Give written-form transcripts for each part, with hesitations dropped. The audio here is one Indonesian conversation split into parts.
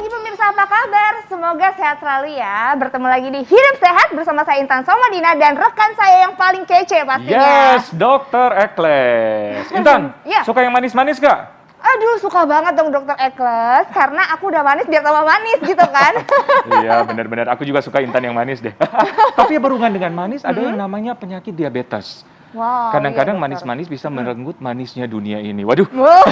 pagi pemirsa, apa kabar? Semoga sehat selalu ya. Bertemu lagi di Hidup Sehat bersama saya Intan Somadina dan rekan saya yang paling kece pastinya. Yes, Dokter Ekles. Intan, Ya. suka yang manis-manis gak? Aduh, suka banget dong Dokter Ekles, karena aku udah manis biar tambah manis gitu kan. Iya, benar-benar. Aku juga suka Intan yang manis deh. Tapi berhubungan dengan manis, ada yang namanya penyakit diabetes. Wow, Kadang-kadang iya, dokter. manis-manis bisa merenggut manisnya dunia ini. Waduh. Wow.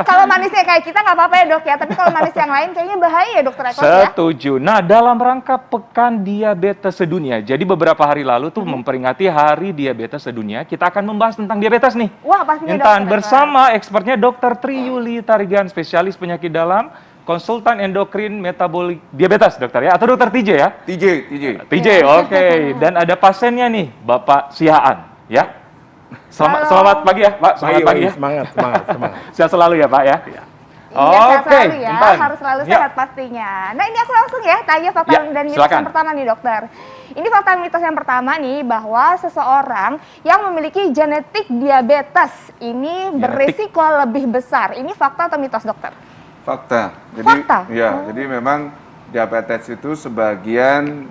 Kalau manisnya kayak kita nggak apa-apa ya dok ya, tapi kalau manis yang lain kayaknya bahaya ya Dokter Ekles ya. Setuju. Nah, dalam rangka Pekan Diabetes Sedunia, jadi beberapa hari lalu tuh memperingati Hari Diabetes Sedunia, kita akan membahas tentang diabetes nih. Wah, pastinya Intan, Dokter Ekles. bersama expertnya Dr. Triyuli Tarigan, spesialis penyakit dalam, konsultan endokrin metabolik diabetes, dokter ya, atau dokter TJ ya? TJ, oke. Dan ada pasiennya nih, Bapak Sihaan, ya. Selamat pagi ya, Pak. Selamat pagi ya. Semangat. Sehat selalu ya, Pak ya. Iya, sehat selalu ya, Intan. harus selalu Ya. sehat pastinya. Nah ini aku langsung ya tanya fakta Ya, dan mitos silakan. yang pertama nih dokter. Ini fakta mitos yang pertama nih, bahwa seseorang yang memiliki genetik diabetes ini berisiko lebih besar. Ini fakta atau mitos dokter? Fakta. Jadi, Fakta? Ya, jadi memang diabetes itu sebagian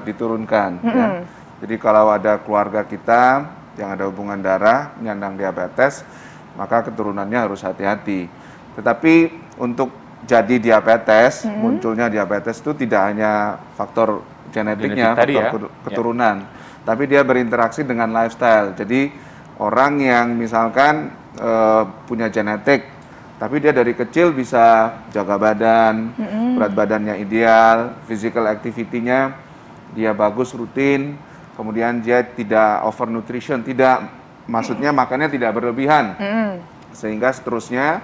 diturunkan. Ya. Jadi kalau ada keluarga kita yang ada hubungan darah menyandang diabetes, maka keturunannya harus hati-hati. Tetapi untuk jadi diabetes, munculnya diabetes itu tidak hanya faktor genetiknya, Genetik tadi faktor ya. keturunan, tapi dia berinteraksi dengan lifestyle. Jadi orang yang misalkan punya genetik, tapi dia dari kecil bisa jaga badan, berat badannya ideal, physical activity-nya dia bagus, rutin, kemudian dia tidak overnutrition, maksudnya makannya tidak berlebihan, sehingga seterusnya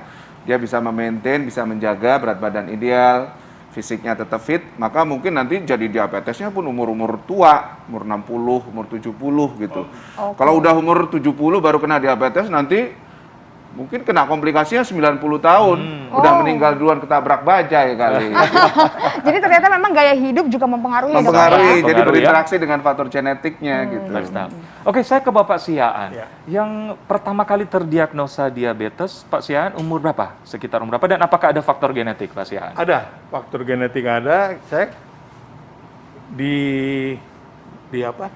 dia bisa memaintain, bisa menjaga berat badan ideal, fisiknya tetap fit, maka mungkin nanti jadi diabetesnya pun umur-umur tua, umur 60, umur 70 gitu. Kalau udah umur 70 baru kena diabetes, nanti mungkin kena komplikasinya 90 tahun, udah meninggal duluan ketabrak bajai kali. Jadi ternyata memang gaya hidup juga mempengaruhi ya, dokter ya? Mempengaruhi, jadi Mempengaruhi, berinteraksi dengan faktor genetiknya gitu. Lifestyle. Oke, saya ke Bapak Sihaan. Ya. Yang pertama kali terdiagnosa diabetes, Pak Sihaan umur berapa? Sekitar umur berapa? Dan apakah ada faktor genetik, Pak Sihaan? Ada faktor genetik, ada. Saya di apa?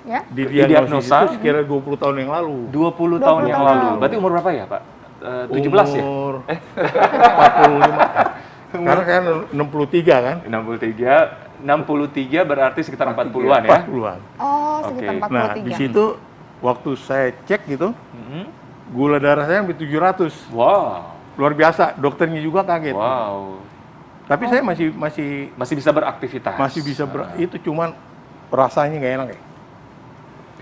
Ya. Didiagnosis Didiagnosa? itu sekira 20 tahun yang lalu. 20 tahun yang 20 lalu. tahun. Berarti umur berapa ya, Pak? 17 ya? Umur 45. Sekarang kan 63 kan? 63 berarti sekitar 40-an ya? 40-an. Oh, sekitar Oke. 43. Nah, di situ waktu saya cek gitu, Mhm. gula darah saya sampai 700. Wow. Luar biasa, dokternya juga kaget. Wow. Tapi saya masih Masih bisa beraktivitas. bisa itu cuman rasanya nggak enak ya.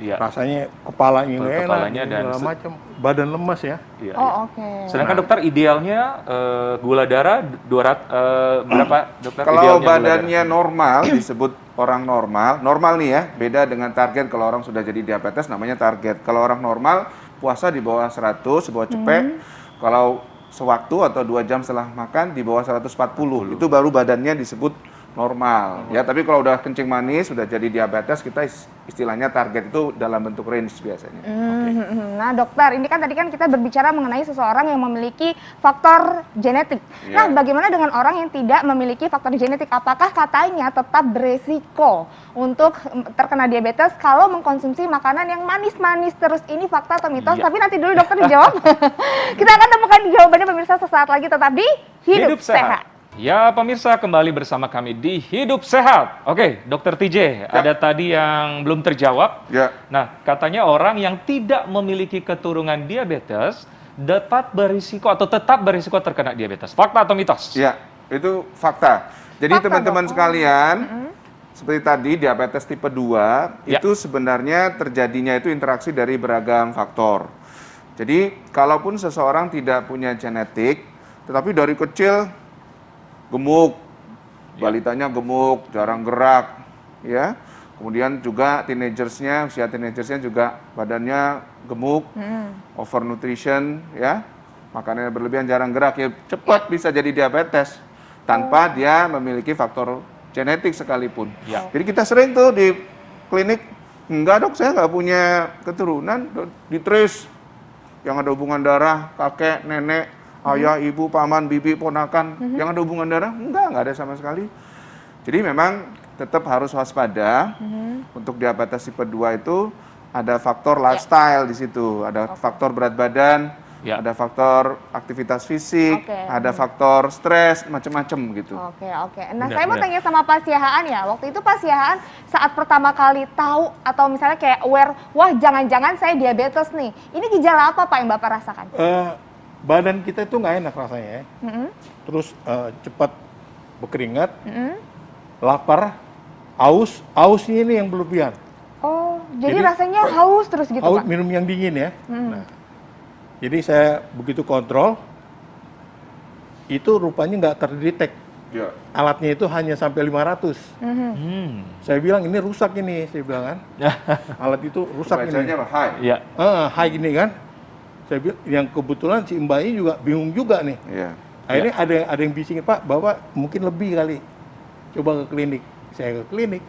Iya. Rasanya kepalanya nggak enak, Kepalanya dan segala macam, badan lemas ya. Iya, iya. Oh, oke. Sedangkan dokter idealnya gula darah 200 berapa dokter? Kalau Idealnya gula badannya normal, disebut orang normal nih ya, beda dengan target. Kalau orang sudah jadi diabetes namanya target. Kalau orang normal, puasa di bawah 100, di bawah cepek. Kalau sewaktu atau 2 jam setelah makan di bawah 140, itu baru badannya disebut normal. Ya, tapi kalau udah kencing manis, sudah jadi diabetes, kita istilahnya target itu dalam bentuk range biasanya. Nah dokter, ini kan tadi kan kita berbicara mengenai seseorang yang memiliki faktor genetik. Nah, Iya. bagaimana dengan orang yang tidak memiliki faktor genetik? Apakah katanya tetap beresiko untuk terkena diabetes kalau mengkonsumsi makanan yang manis-manis terus? Ini fakta atau mitos? Iya. Tapi nanti dulu dokter dijawab. Kita akan temukan jawabannya pemirsa sesaat lagi, tetap di Hidup Sehat. Ya, pemirsa, kembali bersama kami di Hidup Sehat. Oke, Dokter TJ, ada tadi yang belum terjawab. Ya. Nah, katanya orang yang tidak memiliki keturunan diabetes dapat berisiko atau tetap berisiko terkena diabetes. Fakta atau mitos? Ya, itu fakta. Jadi Fakta, teman-teman Dok. sekalian, seperti tadi diabetes tipe 2, Ya. itu sebenarnya terjadinya itu interaksi dari beragam faktor. Jadi, kalaupun seseorang tidak punya genetik, tetapi dari kecil gemuk, balitanya gemuk, jarang gerak, ya. Kemudian juga usia teenagersnya juga badannya gemuk, overnutrition, ya. Makanannya berlebihan, jarang gerak, ya cepat bisa jadi diabetes tanpa dia memiliki faktor genetik sekalipun. Ya. Jadi kita sering tuh di klinik, enggak dok, saya nggak punya keturunan, ditrace yang ada hubungan darah, kakek, nenek, ayah, ibu, paman, bibi, ponakan yang ada hubungan darah, nggak ada sama sekali. Jadi memang tetap harus waspada. Untuk diabetes tipe 2 itu ada faktor lifestyle di situ, ada faktor berat badan, ada faktor aktivitas fisik, ada faktor stres, macam-macam gitu. Oke. Nah, saya mau tanya sama Pak Siahaan ya. Waktu itu Pak Siahaan saat pertama kali tahu atau misalnya kayak aware, wah jangan-jangan saya diabetes nih. Ini gejala apa Pak yang Bapak rasakan? Badan kita itu nggak enak rasanya ya. Terus cepat berkeringat, lapar, ausnya ini yang berlebihan. Oh, jadi rasanya haus terus gitu haus, Pak? minum yang dingin ya. Nah, jadi saya begitu kontrol, itu rupanya nggak terdetek. Ya. Alatnya itu hanya sampai 500. Saya bilang ini rusak ini, saya bilang kan. Alat itu rusak ini. Bacanya apa? High. Iya. High gini kan. Saya bilang, yang kebetulan si Mbak ini juga bingung juga nih. Iya. Akhirnya ada yang bisingin, Pak, Bapak mungkin lebih kali. Coba ke klinik. Saya ke klinik,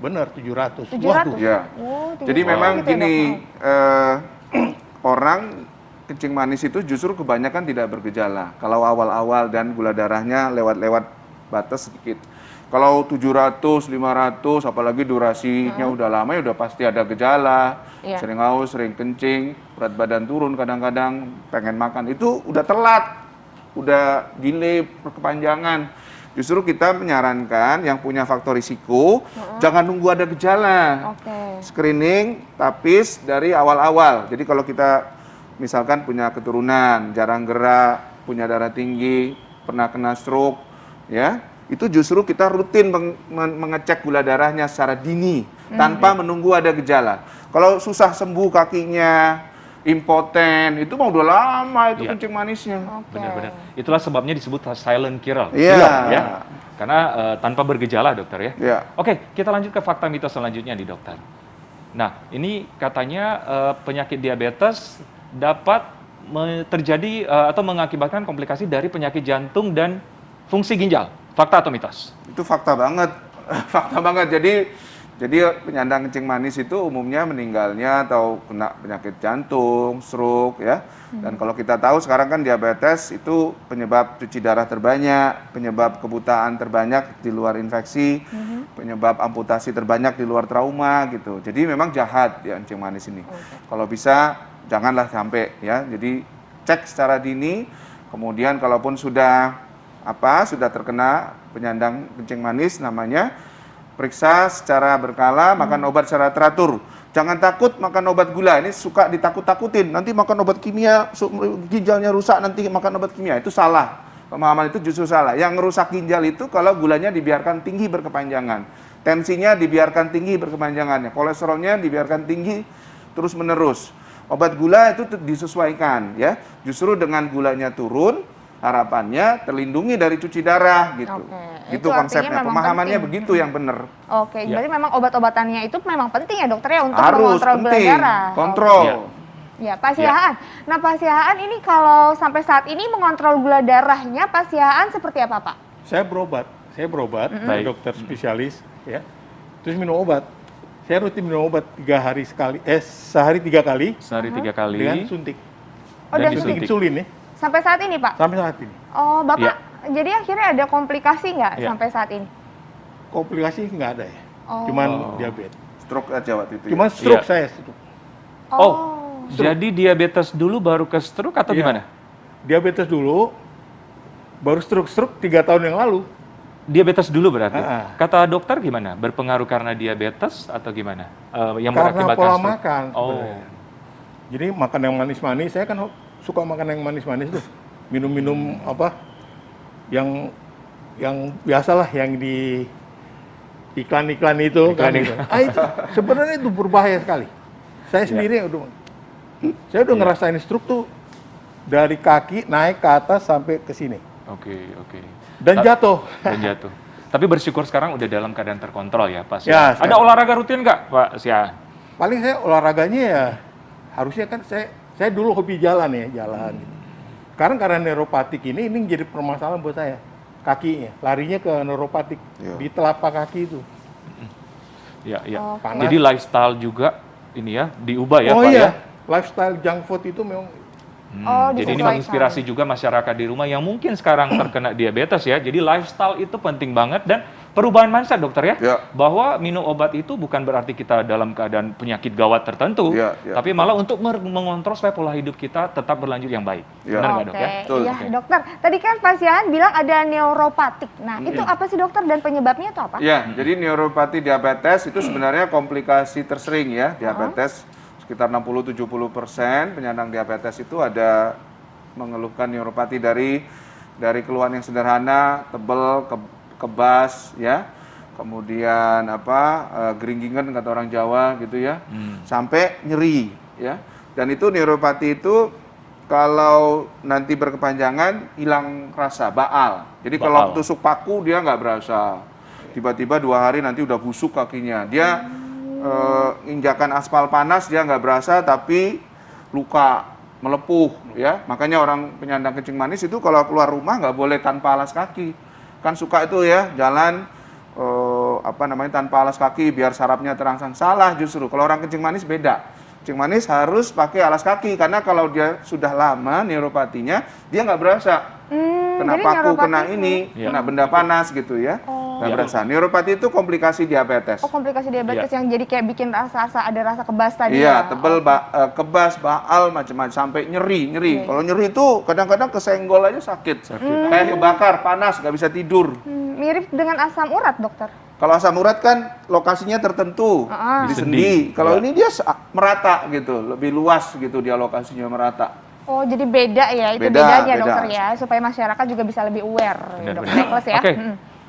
benar 700. 700? Waduh. Ya. Oh, Jadi memang gitu ya, gini, Dok? orang kencing manis itu justru kebanyakan tidak bergejala. Kalau awal-awal dan gula darahnya lewat batas sedikit. Kalau 700, 500, apalagi durasinya udah lama ya udah pasti ada gejala. Iya. Sering haus, sering kencing, berat badan turun kadang-kadang, pengen makan. Itu udah telat, udah delay, berkepanjangan. Justru kita menyarankan yang punya faktor risiko, jangan nunggu ada gejala. Screening, tapis dari awal-awal. Jadi kalau kita misalkan punya keturunan, jarang gerak, punya darah tinggi, pernah kena stroke, ya, itu justru kita rutin mengecek gula darahnya secara dini, tanpa menunggu ada gejala. Kalau susah sembuh kakinya, impoten, itu mah udah lama itu kencing manisnya. Benar-benar. Itulah sebabnya disebut silent killer. Iya. Ya. Karena tanpa bergejala, dokter ya. Iya. Oke, kita lanjut ke fakta mitos selanjutnya di dokter. Nah, ini katanya penyakit diabetes dapat terjadi atau mengakibatkan komplikasi dari penyakit jantung dan fungsi ginjal. Fakta atau mitos? Itu fakta banget. Fakta banget. Jadi penyandang kencing manis itu umumnya meninggalnya atau kena penyakit jantung, stroke ya. Dan kalau kita tahu sekarang kan diabetes itu penyebab cuci darah terbanyak, penyebab kebutaan terbanyak di luar infeksi, penyebab amputasi terbanyak di luar trauma gitu. Jadi memang jahat ya kencing manis ini. Kalau bisa janganlah sampai ya. Jadi cek secara dini, kemudian kalaupun sudah terkena penyandang kencing manis namanya, periksa secara berkala, makan obat secara teratur. Jangan takut makan obat gula, ini suka ditakut-takutin. Nanti makan obat kimia, ginjalnya rusak, nanti makan obat kimia. Itu salah. Pemahaman itu justru salah. Yang ngerusak ginjal itu kalau gulanya dibiarkan tinggi berkepanjangan. Tensinya dibiarkan tinggi berkepanjangan. Kolesterolnya dibiarkan tinggi terus-menerus. Obat gula itu disesuaikan ya. Justru dengan gulanya turun, harapannya terlindungi dari cuci darah gitu. Itu konsepnya, pemahamannya penting. Begitu yang benar. Berarti memang obat-obatannya itu memang penting ya dokter ya untuk harus mengontrol gula darah. Kontrol. Ya, Pak Siahaan. Nah, Pak Siahaan ini kalau sampai saat ini mengontrol gula darahnya Pak Siahaan seperti apa, Pak? Saya berobat ke dokter spesialis ya. Terus minum obat. Saya rutin minum obat 3 hari sekali, sehari 3 kali. Sehari 3 kali. Dengan suntik. Dan suntik insulin nih. Sampai saat ini, Pak? Sampai saat ini. Oh, Bapak, jadi akhirnya ada komplikasi nggak sampai saat ini? Komplikasi nggak ada ya. Cuman diabetes. Stroke aja waktu itu. Cuman stroke saya. Jadi diabetes dulu baru ke stroke atau gimana? Diabetes dulu, baru stroke 3 tahun yang lalu. Diabetes dulu berarti? Kata dokter gimana? Berpengaruh karena diabetes atau gimana? Yang karena pola stroke? makan. Jadi makan yang manis-manis, saya kan suka makan yang manis-manis tuh. Minum-minum yang biasalah yang di iklan-iklan itu kan. Itu sebenarnya itu berbahaya sekali. Saya sendiri udah ngerasain stroke tuh dari kaki naik ke atas sampai ke sini. Oke. Dan jatuh. Tapi bersyukur sekarang udah dalam keadaan terkontrol ya, Pak. Ya, ada olahraga rutin nggak, Pak Sia? Paling saya olahraganya ya harusnya kan saya dulu hobi jalan ya, jalan gitu. Sekarang karena neuropatik ini jadi permasalahan buat saya. Kakinya, larinya ke neuropatik di telapak kaki itu. Iya. Jadi lifestyle juga ini ya diubah ya, Pak iya. ya. Lifestyle junk food itu memang Oh, Jadi ini disesuaikan. menginspirasi juga masyarakat di rumah yang mungkin sekarang terkena diabetes ya. Jadi lifestyle itu penting banget dan perubahan mindset dokter ya. Ya. Bahwa minum obat itu bukan berarti kita dalam keadaan penyakit gawat tertentu, Ya, ya. tapi malah untuk mengontrol supaya pola hidup kita tetap berlanjut yang baik. Ya. Benar nggak dok ya? Betul. Iya, Oke. dokter. Tadi kan Pak Siahan bilang ada neuropatik. Nah, itu apa sih dokter dan penyebabnya itu apa? Ya, jadi neuropati diabetes itu sebenarnya komplikasi tersering ya diabetes. Sekitar 60-70% penyandang diabetes itu ada mengeluhkan neuropati dari keluhan yang sederhana, tebel, kebas ya. Kemudian geringgingan kata orang Jawa gitu ya. Sampai nyeri ya. Dan itu neuropati itu kalau nanti berkepanjangan hilang rasa, baal. Jadi kalau Baal. tusuk paku dia nggak berasa. Tiba-tiba 2 hari nanti udah busuk kakinya. Dia injakan aspal panas dia nggak berasa tapi luka, melepuh ya. Makanya orang penyandang kencing manis itu kalau keluar rumah nggak boleh tanpa alas kaki. Kan suka itu ya jalan tanpa alas kaki biar sarafnya terangsang. Salah justru. Kalau orang kencing manis beda. Kencing manis harus pakai alas kaki karena kalau dia sudah lama neuropatinya dia nggak berasa. Kena jadi paku, neuropati kena itu- ini, kena benda panas gitu ya. Nggak berasa. Neuropati itu komplikasi diabetes. Oh, komplikasi diabetes yang jadi kayak bikin ada rasa kebas tadi Iya, ya? tebel, kebas, baal, macam-macam sampai nyeri. Kalau nyeri itu kadang-kadang kesenggol aja sakit. Kayak kebakar, panas, nggak bisa tidur. Mirip dengan asam urat, dokter. Kalau asam urat kan lokasinya tertentu di Di sendi. sendi. Kalau Ya. ini dia merata gitu, lebih luas gitu dia lokasinya merata. Oh, jadi beda ya, itu Beda, bedanya beda. dokter ya, supaya masyarakat juga bisa lebih aware, dokter Benar-benar. Nicholas ya. Oke,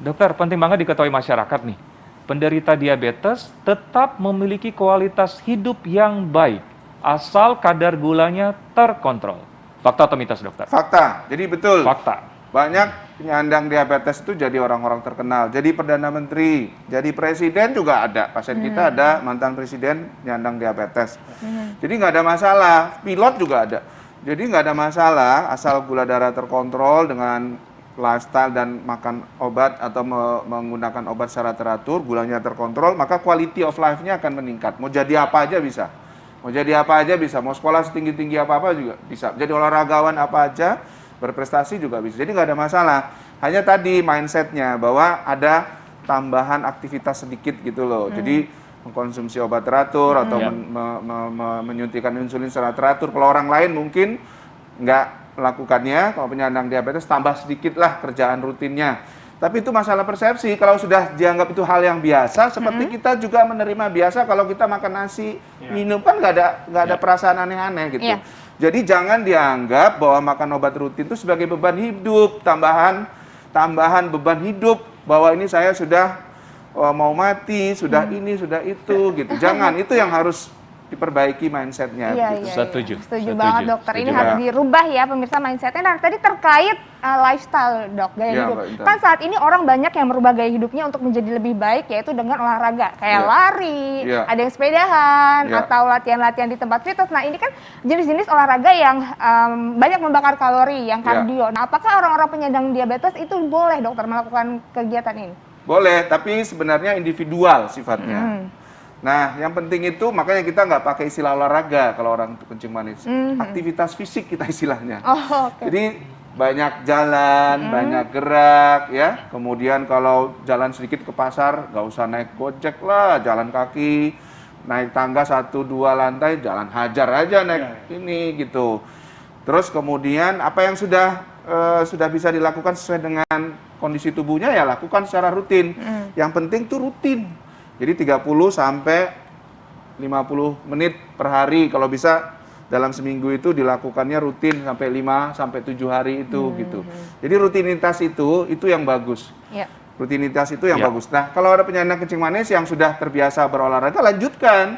dokter, penting banget diketahui masyarakat nih. Penderita diabetes tetap memiliki kualitas hidup yang baik, asal kadar gulanya terkontrol. Fakta atau mitos, dokter? Fakta, jadi betul. Fakta. Banyak penyandang diabetes itu jadi orang-orang terkenal, jadi Perdana Menteri, jadi Presiden juga ada. Pasien kita ada mantan Presiden penyandang diabetes. Jadi nggak ada masalah, pilot juga ada. Jadi nggak ada masalah asal gula darah terkontrol dengan lifestyle dan makan obat atau menggunakan obat secara teratur, gulanya terkontrol, maka quality of life-nya akan meningkat. Mau jadi apa aja bisa. Mau jadi apa aja bisa, mau sekolah setinggi-tinggi apa-apa juga bisa. Jadi olahragawan apa aja, berprestasi juga bisa. Jadi nggak ada masalah. Hanya tadi mindsetnya bahwa ada tambahan aktivitas sedikit gitu loh. Jadi mengkonsumsi obat teratur atau menyuntikkan insulin secara teratur. Kalau orang lain mungkin nggak melakukannya, kalau penyandang diabetes tambah sedikit lah kerjaan rutinnya. Tapi itu masalah persepsi. Kalau sudah dianggap itu hal yang biasa, seperti kita juga menerima biasa kalau kita makan nasi, minum kan nggak ada perasaan aneh-aneh gitu. Iya. Jadi jangan dianggap bahwa makan obat rutin itu sebagai beban hidup, tambahan beban hidup bahwa ini saya sudah mau mati, sudah ini, sudah itu gitu. Jangan, itu yang harus diperbaiki mindsetnya. Iya, gitu. iya, Setuju, iya. Setuju setuju, banget dokter. Ini setuju. harus dirubah ya pemirsa mindsetnya. Nah, tadi terkait lifestyle dok, gaya Iya, hidup. Mbak Intan. Kan saat ini orang banyak yang merubah gaya hidupnya untuk menjadi lebih baik, yaitu dengan olahraga. Kayak Iya. lari, Iya. ada yang sepedahan, Iya. atau latihan-latihan di tempat fitness. Nah, ini kan jenis-jenis olahraga yang banyak membakar kalori, yang Iya. kardio. Nah, apakah orang-orang penyandang diabetes itu boleh dokter melakukan kegiatan ini? Boleh, tapi sebenarnya individual sifatnya. Nah, yang penting itu makanya kita nggak pakai istilah olahraga kalau orang itu kencing manis. Aktivitas fisik kita istilahnya. Oh, oke. Jadi banyak jalan, banyak gerak ya. Kemudian kalau jalan sedikit ke pasar, nggak usah naik gojek lah, jalan kaki. Naik tangga 1-2 lantai, jalan hajar aja naik ini gitu. Terus kemudian apa yang sudah bisa dilakukan sesuai dengan kondisi tubuhnya ya lakukan secara rutin. Yang penting tuh rutin. Jadi 30 sampai 50 menit per hari kalau bisa dalam seminggu itu dilakukannya rutin sampai 5 sampai 7 hari itu gitu. Jadi rutinitas itu yang bagus. Iya. Rutinitas itu yang Ya. bagus. Nah, kalau ada penyandang kencing manis yang sudah terbiasa berolahraga, lanjutkan.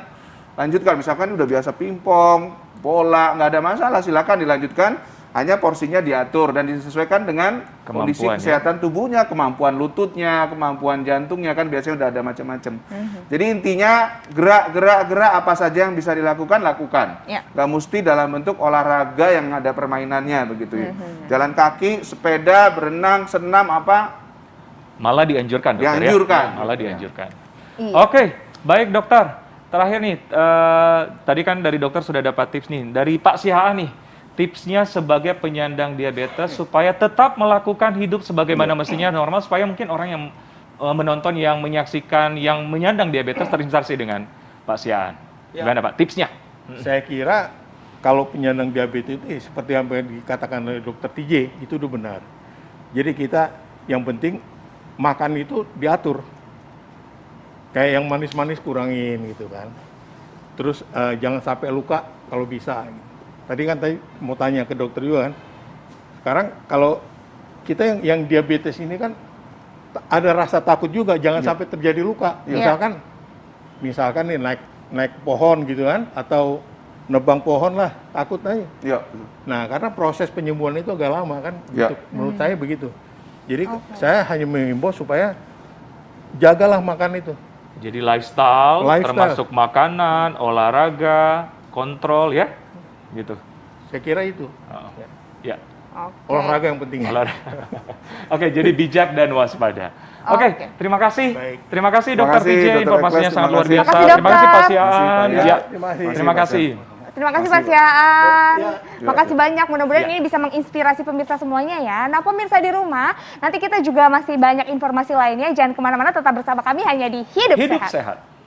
Misalkan udah biasa pingpong, bola, nggak ada masalah, silakan dilanjutkan. Hanya porsinya diatur dan disesuaikan dengan kondisi Kemampuan, ya. kesehatan tubuhnya, kemampuan lututnya, kemampuan jantungnya, kan biasanya udah ada macam-macam. Jadi intinya gerak apa saja yang bisa dilakukan, lakukan. Ya. Nggak mesti dalam bentuk olahraga yang ada permainannya begitu ya. Jalan kaki, sepeda, berenang, senam apa Malah dianjurkan, dokter Dianjurkan. ya? Malah dianjurkan. Iya. Oke, baik dokter. Terakhir nih, tadi kan dari dokter sudah dapat tips nih. Dari Pak Sihaan nih, tipsnya sebagai penyandang diabetes supaya tetap melakukan hidup sebagaimana mestinya normal, supaya mungkin orang yang menonton, yang menyaksikan, yang menyandang diabetes terinspirasi dengan Pak Siaan. Gimana Pak, tipsnya? Saya kira kalau penyandang diabetes itu seperti yang dikatakan oleh Dokter TJ itu udah benar. Jadi kita yang penting makan itu diatur. Kayak yang manis-manis kurangin gitu kan. Terus jangan sampai luka kalau bisa. Tadi mau tanya ke dokter juga kan. Sekarang kalau kita yang diabetes ini kan ada rasa takut juga jangan sampai terjadi luka. Misalkan nih naik pohon gitu kan, atau nebang pohon lah, takut aja. Iya. Nah, karena proses penyembuhan itu agak lama kan, menurut saya begitu. Jadi saya hanya mengimbau supaya jagalah makan itu. Jadi lifestyle, termasuk makanan, olahraga, kontrol ya, gitu. Saya kira itu. Ya. Olahraga yang penting. Oke, jadi bijak dan waspada. Oke, terima kasih. Baik. Terima kasih Terima Dokter kasih, TJ, Dr. informasinya Ekles, sangat luar terima biasa. kasih. Terima kasih Pak Terima Siaan. kasih, Pak. Ya, Terima kasih. terima kasih. Terima kasih Pak Siaan. Ya. Makasih banyak, mudah-mudahan ini bisa menginspirasi pemirsa semuanya ya. Nah pemirsa di rumah, nanti kita juga masih banyak informasi lainnya. Jangan kemana-mana, tetap bersama kami hanya di Hidup Hidup Sehat. sehat.